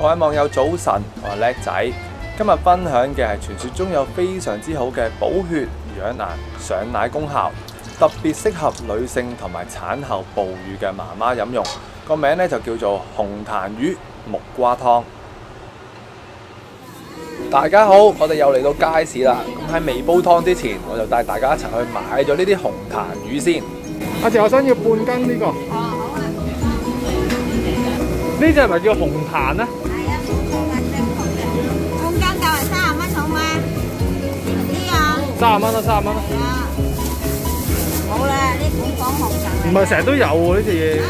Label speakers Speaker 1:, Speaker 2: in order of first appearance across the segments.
Speaker 1: 各位網友早晨，我係叻仔。今日分享嘅係傳說中有非常之好嘅補血、養顏、上奶功效，特別適合女性同埋產後哺乳嘅媽媽飲用。個名咧就叫做紅痰魚木瓜湯。大家好，我哋又嚟到街市啦。咁喺未煲湯之前，我就帶大家一齊去買咗呢啲紅痰魚先。
Speaker 2: 阿姐，我想要半斤呢個。
Speaker 3: 哦，好啊。
Speaker 2: 呢隻係咪叫紅痰咧？
Speaker 3: 係啊，半斤夠係30蚊好嗎？呢啊
Speaker 2: 30蚊啦，30蚊啦。
Speaker 3: 係啊。好啦，呢款講紅痰。
Speaker 2: 唔係成日都有喎呢隻嘢。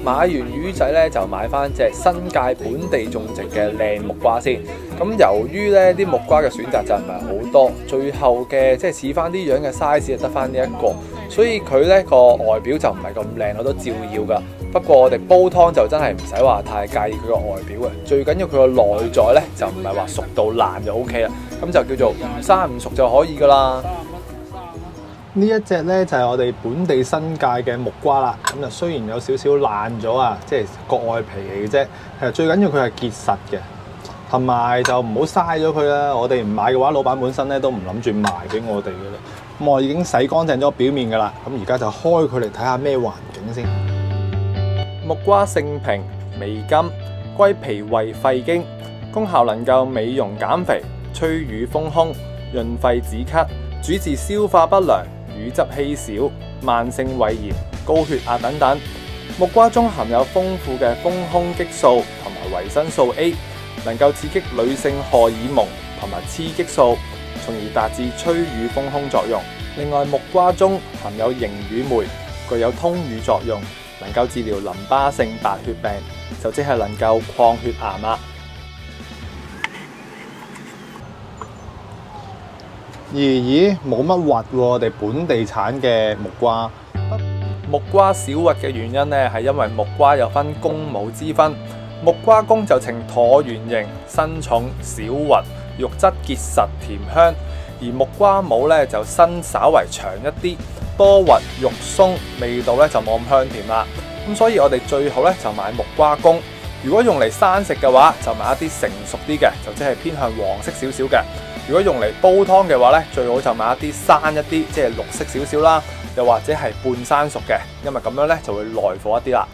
Speaker 1: 買完魚仔咧，就買翻隻新界本地種植嘅靚木瓜先。咁由於咧啲木瓜嘅選擇就唔係好多，最後嘅即係似翻啲樣嘅 size 就得翻呢一個，所以佢咧個外表就唔係咁靚，我都照要噶。不過我哋煲湯就真係唔使話太介意佢個外表嘅，最緊要佢個內在咧就唔係話熟到爛就 OK 啦。咁就叫做唔生唔熟就可以噶啦。呢一隻咧就係我哋本地新界嘅木瓜啦，咁就雖然有少少爛咗啊，即係個外皮嚟嘅啫。其實最緊要佢係結實嘅，同埋就唔好嘥咗佢啦。我哋唔買嘅話，老闆本身咧都唔諗住賣俾我哋嘅啦。咁我已經洗乾淨咗表面噶啦，咁而家就開佢嚟睇下咩環境先。木瓜性平，味甘，歸脾胃肺經，功效能夠美容減肥、催乳豐胸、潤肺止咳，主治消化不良、乳汁稀少、慢性胃炎、高血壓等等。木瓜中含有豐富嘅豐胸激素同埋維生素 A， 能夠刺激女性荷爾蒙同埋雌激素，從而達至催乳豐胸作用。另外，木瓜中含有凝乳酶，具有通乳作用，能夠治療淋巴性白血病，就即係能夠抗血癌啦。咦，冇乜核喎，我哋本地產嘅木瓜。木瓜少核嘅原因呢，係因為木瓜有分公母之分。木瓜公就呈橢圓形，身重少核，肉質結實甜香；而木瓜母呢，就身稍為長一啲，多核肉鬆，味道呢就冇咁香甜啦。咁所以我哋最好呢就買木瓜公。如果用嚟生食嘅話，就買一啲成熟啲嘅，就即係偏向黃色少少嘅。如果用嚟煲湯嘅話咧，最好就買一啲生一啲，即係綠色少少啦，又或者係半生熟嘅，因為咁樣咧就會耐火一啲啦。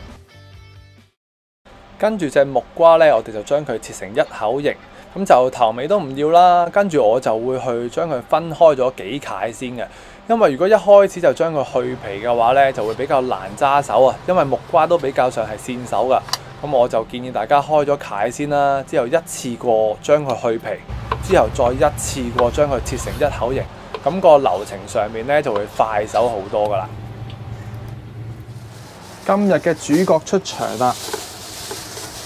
Speaker 1: 跟住隻木瓜咧，我哋就將佢切成一口形，咁就頭尾都唔要啦。跟住我就會去將佢分開咗幾塊先嘅，因為如果一開始就將佢去皮嘅話咧，就會比較難揸手啊，因為木瓜都比較上係跣手噶。咁我就建議大家開咗塊先啦，之後一次過將佢去皮。之後再一次過將佢切成一口形，咁個流程上面咧就會快手好多噶啦。今日嘅主角出場啦！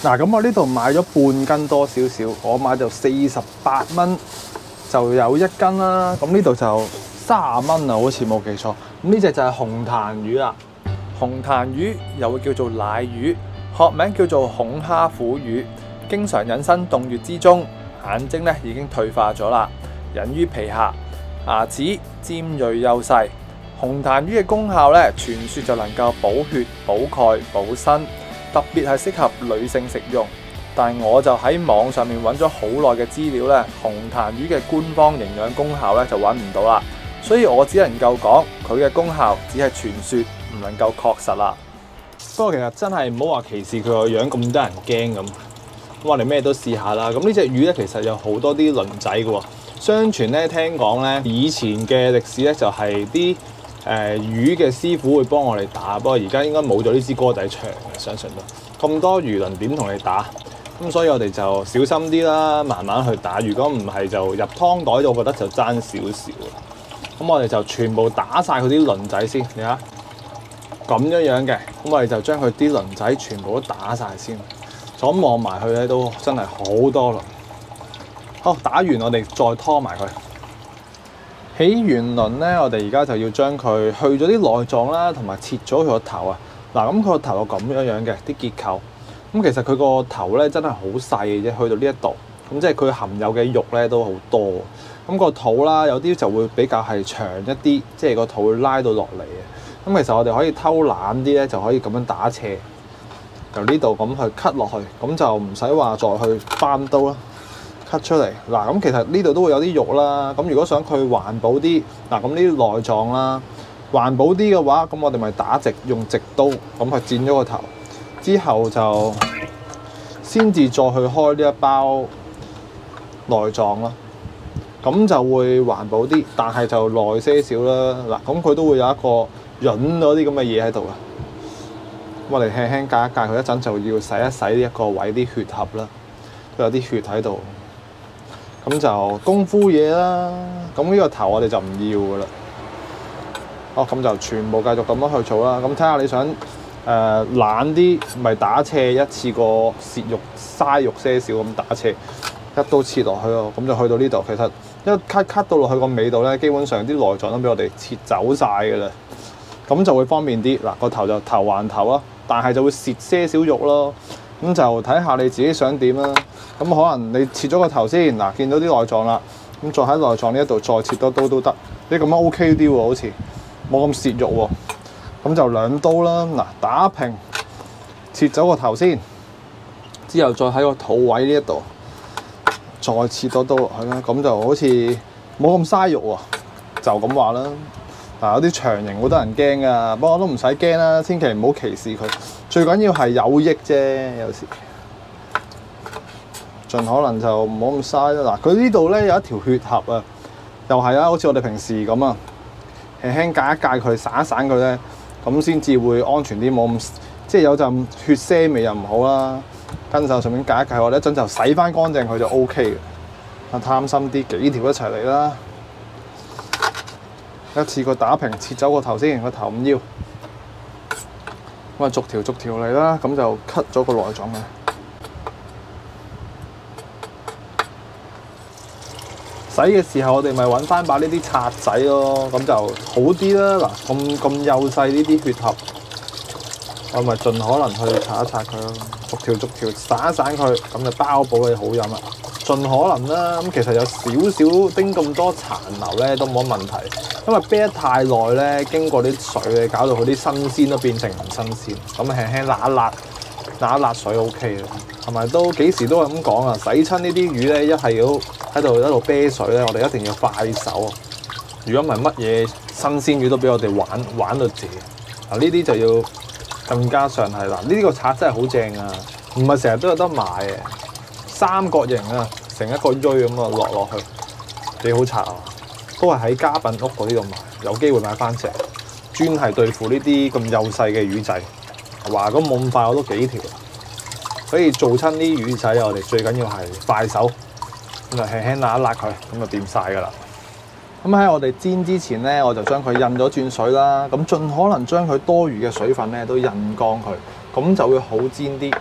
Speaker 1: 嗱，咁我呢度買咗半斤多少少，我買就48蚊就有1斤啦。咁呢度就30蚊啊，好似冇記錯。咁呢隻就係紅痰魚啦。紅痰魚又會叫做奶魚，學名叫做孔蝦虎魚，經常隱身洞穴之中。眼睛咧已經退化咗啦，隱於皮下，牙齒尖銳幼細。紅痰魚嘅功效咧，傳說就能夠補血、補鈣、補身，特別係適合女性食用。但我就喺網上面揾咗好耐嘅資料咧，紅痰魚嘅官方營養功效咧就揾唔到啦，所以我只能夠講佢嘅功效只係傳說，唔能夠確實啦。不過其實真係唔好話歧視佢個樣咁得人驚咁。咁我哋咩都試下啦。咁呢隻魚咧，其實有好多啲鱗仔嘅喎。相傳咧，聽講咧，以前嘅歷史咧就係啲魚嘅師傅會幫我哋打。不過而家應該冇咗呢支歌仔唱嘅，相信都咁多魚鱗點同你打。咁所以我哋就小心啲啦，慢慢去打。如果唔係就入湯袋，我覺得就爭少少。咁我哋就全部打晒佢啲鱗仔先，你睇咁樣嘅。咁我哋就將佢啲鱗仔全部都打晒先。咁望埋去咧都真係好多鱗。好，打完我哋再拖埋佢。起完鱗咧，我哋而家就要將佢去咗啲內臟啦，同埋切咗佢個頭啊。嗱，咁佢個頭係咁樣嘅啲結構。咁其實佢個頭咧真係好細嘅啫，去到呢一度。咁即係佢含有嘅肉咧都好多。咁個肚啦，有啲就會比較係長一啲，即係個肚會拉到落嚟嘅。咁其實我哋可以偷懶啲咧，就可以咁樣打斜。由呢度咁去 cut 落去，咁就唔使話再去翻刀啦。cut 出嚟嗱，咁其實呢度都會有啲肉啦。咁如果想佢環保啲，嗱咁呢啲內臟啦，環保啲嘅話，咁我哋咪打直用直刀咁去剪咗個頭，之後就先至再去開呢一包內臟啦。咁就會環保啲，但係就耐些少啦。嗱，咁佢都會有一個潤嗰啲咁嘅嘢喺度嘅。我哋輕輕戒一戒佢，一陣就要洗一洗呢一個位啲血合啦，都有啲血喺度。咁就功夫嘢啦。咁呢個頭我哋就唔要噶啦。好，咁就全部繼續咁樣去做啦。咁睇下你想懶啲，咪打斜一次過蝕肉嘥肉些少咁打斜，一刀切落去咯。咁就去到呢度，其實一 cut 到落去個尾度咧，基本上啲內臟都俾我哋切走晒㗎啦。咁就會方便啲。嗱，個頭就頭還頭啦，但係就會蝕些少肉咯。咁就睇下你自己想點啦。咁可能你切咗個頭先，嗱，見到啲內臟啦，咁再喺內臟呢一度再切多刀都得。呢咁樣 OK 啲喎，好似冇咁蝕肉喎。咁就兩刀啦。嗱，打平切走個頭先，之後再喺個肚位呢一度再切多刀落去啦。咁就好似冇咁嘥肉喎，就咁話啦。嗱，有啲長型好多人驚噶，不過都唔使驚啦，千祈唔好歧視佢。最緊要係有益啫，有時盡可能就唔好咁嘥啦。嗱，佢呢度咧有一條血合啊，又係啊，好似我哋平時咁啊，輕輕戒一戒佢，散一散佢咧，咁先至會安全啲，冇咁即係有陣血腥味又唔好啦。跟手上面戒一戒，我哋一陣就洗翻乾淨佢就 OK 嘅。啊，貪心啲，幾條一齊嚟啦！一次過打平，切走個頭先，個頭唔要。咁啊，逐條嚟啦，咁就 cut 咗個內臟嘅。洗嘅時候，我哋咪揾翻把呢啲刷仔咯，咁就好啲啦。嗱，咁幼細呢啲血合，我咪盡可能去刷一刷佢咯，逐條散一散佢，咁就包保你好飲啦。盡可能啦，咁其實有少少叮咁多殘留咧都冇乜問題，因為啤得太耐咧，經過啲水咧，搞到佢啲新鮮都變成唔新鮮。咁輕輕辣一辣水 OK 嘅，同埋都幾時都係咁講啊！洗親呢啲魚咧，一係要喺度一路啤水咧，我哋一定要快手。如果唔係乜嘢新鮮魚都俾我哋玩到謝。嗱，呢啲就要更加上係啦。呢個刷真係好正啊，唔係成日都有得買嘅。三角形啊，成一個錐咁啊落去，幾好刷啊！都係喺家品屋嗰啲度買，有機會買翻隻，專係對付呢啲咁幼細嘅魚仔。話咁冇咁快，我都幾條，所以做親啲魚仔，我哋最緊要係快手，咁就輕輕揦一揦佢，咁就掂晒㗎啦。咁喺我哋煎之前咧，我就將佢印咗轉水啦，咁盡可能將佢多餘嘅水分咧都印乾佢，咁就會好煎啲。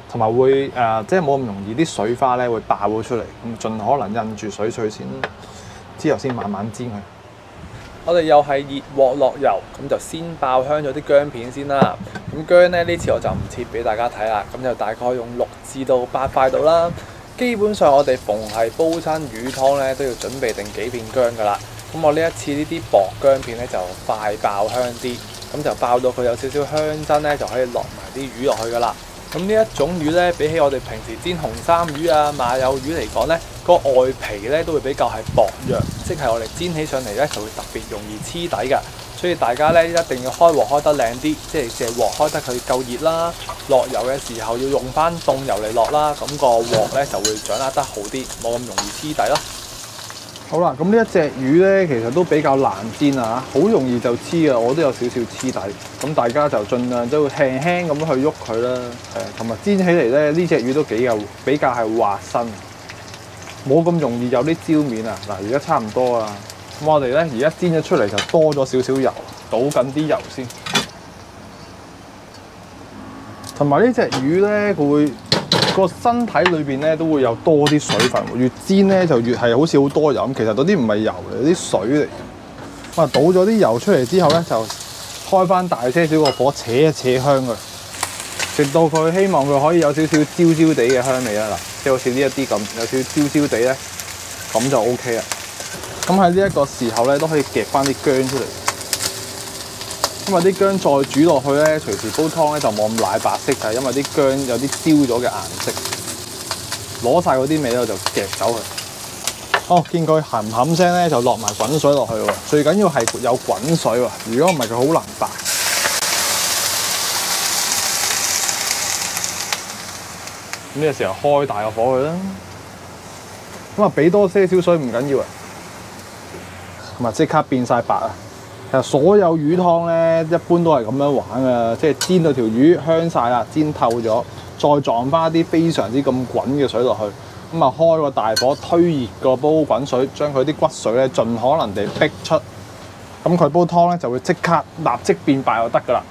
Speaker 1: 同埋會即係冇咁容易啲水花咧會爆咗出嚟，咁盡可能印住水先，之後先慢慢煎佢。我哋又係熱鑊落油，咁就先爆香咗啲薑片先啦。咁薑咧呢次我就唔切俾大家睇啦，咁就大概用6至到8塊度啦。基本上我哋逢係煲親魚湯咧都要準備定幾片薑噶啦。咁我呢一次呢啲薄薑片咧就快爆香啲，咁就爆到佢有少少香針咧就可以落埋啲魚落去噶啦。咁呢一種魚咧，比起我哋平時煎紅衫魚啊、馬友魚嚟講咧，個外皮咧都會比較係薄弱，即係我哋煎起上嚟咧就會特別容易黐底㗎。所以大家咧一定要開鑊開得靚啲，即係隻鑊開得佢夠熱啦。落油嘅時候要用翻凍油嚟落啦，咁個鑊咧就會掌握得好啲，冇咁容易黐底咯。好啦，咁呢一隻魚咧，其實都比較難煎啊，好容易就黐啊，我都有少少黐底。咁大家就盡量都輕輕咁去喐佢啦，同埋煎起嚟咧，呢隻魚都比較係滑身，冇咁容易有啲焦面啊。嗱，而家差唔多啦，咁我哋咧而家煎咗出嚟就多咗少少油，倒緊啲油先。同埋呢隻魚咧，佢會個身體裏邊咧都會有多啲水分，越煎咧就越係好似好多油咁。其實嗰啲唔係油嚟，啲水嚟。咁啊，倒咗啲油出嚟之後咧，就開翻大些少個火，扯一扯香佢，直到佢希望佢可以有少少焦焦地嘅香味啦。嗱，即係好似呢一啲咁，有少少焦焦地咧，咁就 OK 啦。咁喺呢一個時候咧，都可以夾翻啲薑出嚟。因為啲薑再煮落去咧，隨時煲湯咧就冇咁奶白色，就係因為啲薑有啲焦咗嘅顏色，攞晒嗰啲味咧我就夾走佢。哦，見佢冚冚聲咧，就落埋滾水落去喎。最緊要係有滾水喎，如果唔係佢好難白。咁呢個時候開大個火佢啦。咁啊，俾多些少水唔緊要啊。咁啊，即刻變晒白啊！其實所有魚湯咧，一般都係咁樣玩噶，即係煎到條魚香晒啦，煎透咗，再撞翻一啲非常之咁滾嘅水落去。咁啊，開個大火推熱個煲滾水，將佢啲骨髓咧盡可能地逼出，咁佢煲湯咧就會即刻立即變白就得噶啦。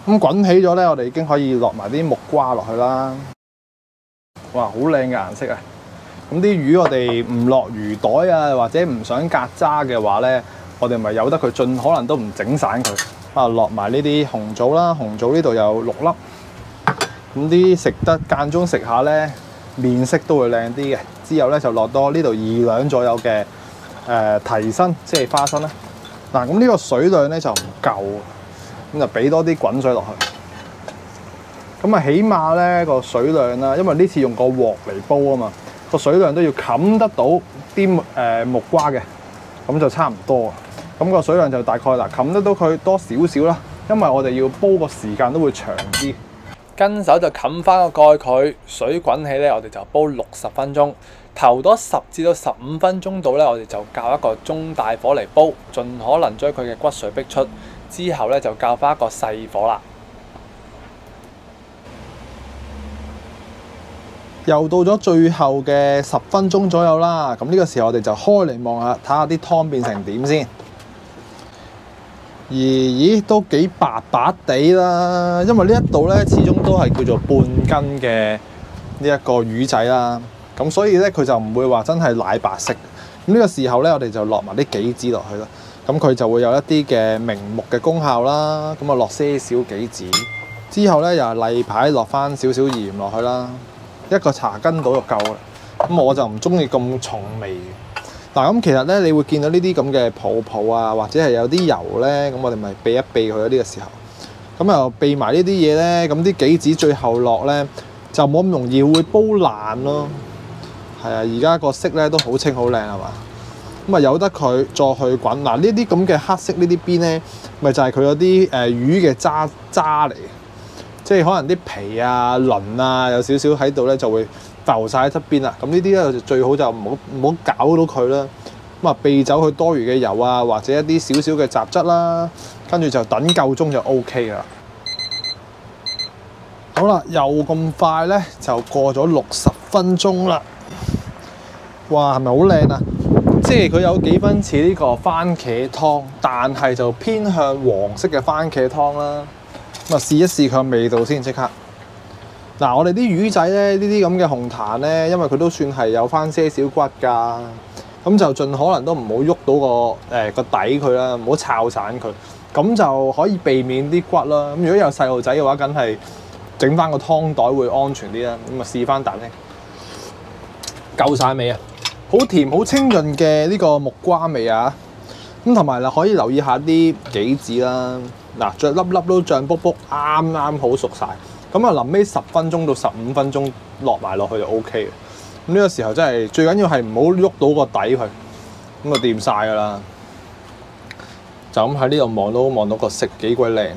Speaker 1: 咁滾起咗咧，我哋已經可以落埋啲木瓜落去啦。哇，好靚嘅顏色啊！咁啲魚我哋唔落魚袋啊，或者唔想隔渣嘅話咧，我哋咪由得佢盡可能都唔整散佢。啊，落埋呢啲紅棗啦，紅棗呢度有6粒。咁啲食得間中食下咧，面色都會靚啲嘅。之後咧就落多呢度2兩左右嘅提生，即係花生啦。嗱，咁呢個水量咧就唔夠，咁就俾多啲滾水落去。咁啊，起碼咧個水量啦，因為呢次用個鑊嚟煲啊嘛，個水量都要冚得到啲木瓜嘅，咁就差唔多。咁個水量就大概嗱冚得到佢多少少啦，因為我哋要煲個時間都會長啲。跟手就冚翻個蓋佢，水滾起咧，我哋就煲60分鐘。頭多10至到15分鐘度咧，我哋就較一個中大火嚟煲，盡可能將佢嘅骨髓逼出。之後咧就較翻一個細火啦。又到咗最後嘅10分鐘左右啦，咁呢個時候我哋就開嚟望下，睇下啲湯變成點先。咦，都幾白白地啦，因為呢一度咧始終都係叫做半斤嘅呢一個魚仔啦，咁所以咧佢就唔會話真係奶白色。咁呢個時候咧，我哋就落埋啲杞子落去啦，咁佢就會有一啲嘅明目嘅功效啦。咁啊落些少杞子，之後咧又係例牌落翻少少鹽落去啦。1個茶羹到就夠啦，咁我就唔中意咁重味嘅。嗱，咁其實咧，你會見到呢啲咁嘅泡泡啊，或者係有啲油咧，咁我哋咪避一避佢咯。呢個時候，咁又避埋呢啲嘢咧，咁啲杞子最後落咧就冇咁容易會煲爛咯。係啊，而家個色咧都好清好靚係嘛，咁啊由得佢再去滾。嗱，呢啲咁嘅黑色呢啲邊咧，咪就係佢嗰啲魚嘅渣嚟。即係可能啲皮啊、鱗啊有少少喺度咧，就會浮晒喺側邊啦。咁呢啲咧就最好就唔好搞到佢啦。咁啊避走佢多餘嘅油啊，或者一啲少少嘅雜質啦。跟住就等夠鐘就 OK 啦。好啦，又咁快咧就過咗60分鐘啦。哇，係咪好靚啊？即係佢有幾分似呢個番茄湯，但係就偏向黃色嘅番茄湯啦。咁啊，試一試佢嘅味道先，即刻。嗱，我哋啲魚仔咧，呢啲咁嘅紅彈咧，因為佢都算係有翻些少骨㗎，咁就盡可能都唔好喐到個底佢啦，唔好摷散佢，咁就可以避免啲骨啦。咁如果有細路仔嘅話，梗係整翻個湯袋會安全啲啦。咁啊，試翻啖先，夠晒味啊！好甜、好清潤嘅呢個木瓜味啊！咁同埋啦，可以留意下啲杞子啦。嗱，着粒粒都脹卜卜，啱啱好熟晒。咁啊，臨尾10分鐘到15分鐘落埋落去就 O K 嘅。咁呢個時候真係最緊要係唔好喐到個底佢，咁就掂晒㗎啦。就咁喺呢度望到個色幾鬼靚，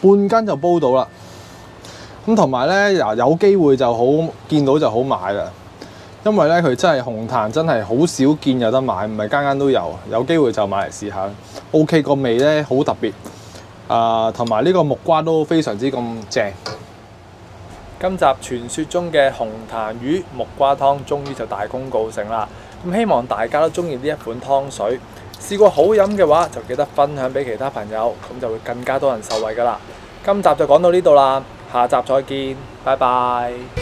Speaker 1: 半斤就煲到啦。咁同埋咧，有機會就好見到就好買啦。因為咧佢真係紅檀真係好少見有得買，唔係間間都有。有機會就買嚟試下。O K， 個味咧好特別。同埋呢個木瓜都非常之咁正。今集傳說中嘅紅檀魚木瓜湯終於就大功告成啦！咁希望大家都中意呢一款湯水，試過好飲嘅話就記得分享俾其他朋友，咁就會更加多人受惠噶啦。今集就講到呢度啦，下集再見，拜拜。